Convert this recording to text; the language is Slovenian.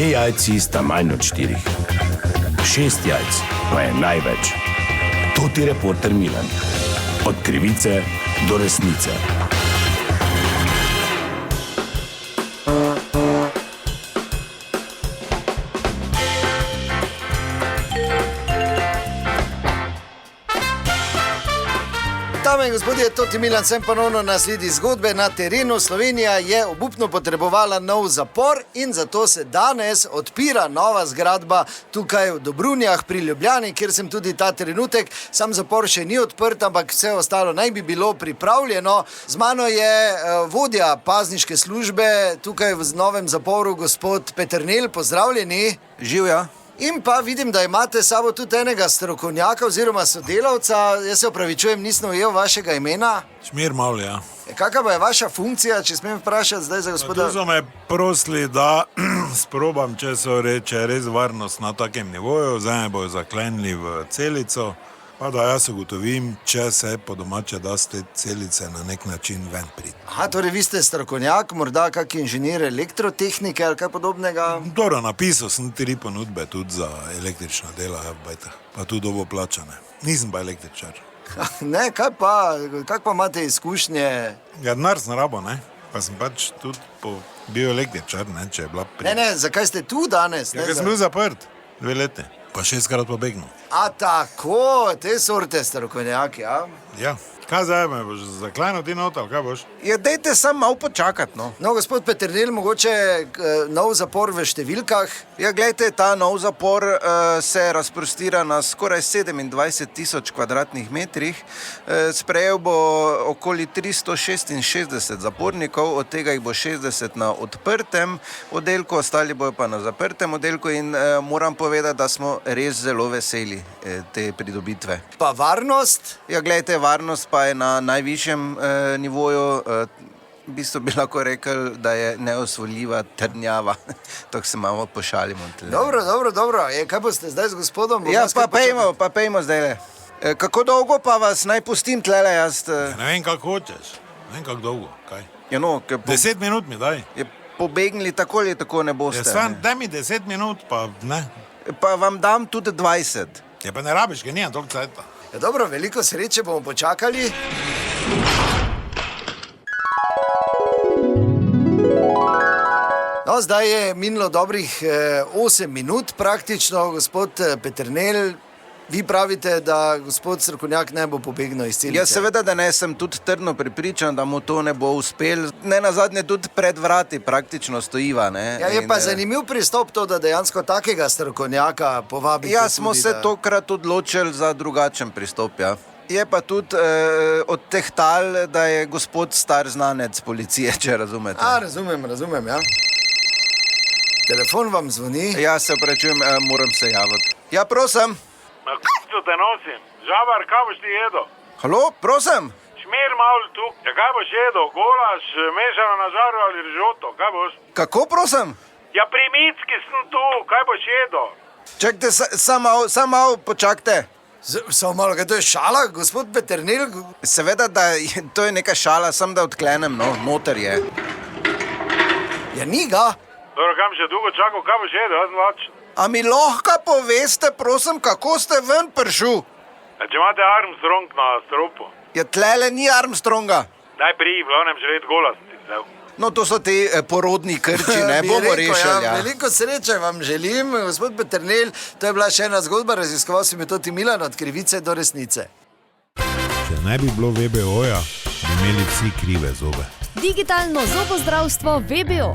2 jajci sta manj od 4. 6 jajc pa je največ. To ti reporter Milan. Od krivice do resnice. Dame in gospodje, Toti Milan, sem ponovno na sledi zgodbe na terenu. Slovenija je obupno potrebovala nov zapor in zato se danes odpira nova zgradba tukaj v Dobrunjah pri Ljubljani, kjer sem tudi ta trenutek. Sam zapor še ni odprt, ampak vse ostalo naj bi bilo pripravljeno. Z mano je vodja pazniške službe tukaj v novem zaporu, gospod Peternelj. Pozdravljeni. Živja. In pa vidim, da imate s sabo tudi enega strokovnjaka oziroma sodelavca. Jaz se opravičujem, nisem ujel vašega imena. Šmir malo, ja. Kakva pa je vaša funkcija, če smem vprašati zdaj za gospoda? Tu so me prosili, da sprobam, če so reče res varnost na takem nivoju, zdaj me bojo zaklenili v celico, pa da jaz ugotovim, če se po domače da z te celice na nek način ven priti. Aha, torej vi ste strokovnjak, morda kak inženir elektrotehnike ali kaj podobnega? Dobro, napisal sem 3 ponudbe tudi za električna dela, pa tudi dobo plačane. Nisem pa električar. Ne, kaj pa imate izkušnje? Ja, denar sem rabo, ne? Pa sem pač tudi bil električar, ne, če je bila pri... Ne, zakaj ste tu danes? Ja, ker sem bil zaprt 2 leti, pa 6-krat pobegnil. A tako, te sorte strokovnjaki, ja? Ja. Kaj zdaj me boš zaklenil ti not, ali kaj boš? Ja, dejte samo malo počakati, no. No, gospod Peternelj, mogoče nov zapor v številkah? Ja, glejte, ta nov zapor se razprostira na skoraj 27,000 kvadratnih metrih. Sprejel bo okoli 366 zapornikov, od tega jih bo 60 na odprtem oddelku, ostali bojo pa na zaprtem oddelku in moram povedati, da smo res zelo veseli te pridobitve. Pa varnost? Ja, glejte, varnost pa je na najvišjem nivoju, v bistvu bi lahko rekel, da je neosvojljiva trdnjava. Tako se malo pošalimo. Dobro. Kaj boste zdaj z gospodom? Ja, pa pejmo zdajle. Kako dolgo pa vas naj pustim tlele, jaz? Ja, ne vem, kako hočeš. Ne vem, kako dolgo, kaj? Ja, no, 10 minut mi daj. Pobegnili tako ali tako ne boste. Ja, svan, daj mi 10 minut, pa ne. Pa vam dam tudi 20. Ja, pa ne rabiš, ker nijem toliko cajta. Ja, dobro, veliko sreče, bomo počakali. No, zdaj je minilo dobrih 8 minut praktično, gospod Peternelj. Vi pravite, da gospod strokovnjak ne bo pobegnil iz celice. Ja, seveda, da ne, sem tudi trdno prepričan, da mu to ne bo uspel. Ne nazadnje tudi pred vrati praktično stojiva, ne. Ja, je pa zanimiv pristop to, da dejansko takega strokovnjaka povabite. Ja, smo se tokrat odločili za drugačen pristop, ja. Je pa tudi odtehtal, da je gospod star znanec policije, če razumete. A, razumem, ja. Telefon vam zvoni. Ja, se opravičujem, moram se javiti. Ja, prosim. Na k***u te nosim. Žabar, kaj boš ti jedel? Halo, prosim. Šmir malo tu. Ja, kaj boš jedel? Golaž, mešano na žaru ali rižoto? Kaj boš? Kako, prosim? Ja, pri Micki sem tu. Kaj boš jedel? Čakajte, samo malo počakajte. Samo malo, kaj to je šala, gospod Peternelj? Seveda, da to je neka šala, sem da odklenem, no, noter je. Ja, ni ga. Dobro, kam še dolgo čakal, kaj boš jedel? Jaz sem lačen. A mi lahko poveste, prosim, kako ste ven prišel? Ja, če imate Armstrong na stropu. Ja, tlele ni Armstronga. Daj pri, v glavnem želeti gola sem ti vzel. No, to so te porodni krči, ne bomo rešili. Ja. Veliko sreče vam želim, gospod Peternelj. To je bila še ena zgodba, raziskoval sem jo Toti Milan, od krivice do resnice. Če ne bi bilo VBO-ja, bi imeli vsi krive zobe. Digitalno zobozdravstvo VBO.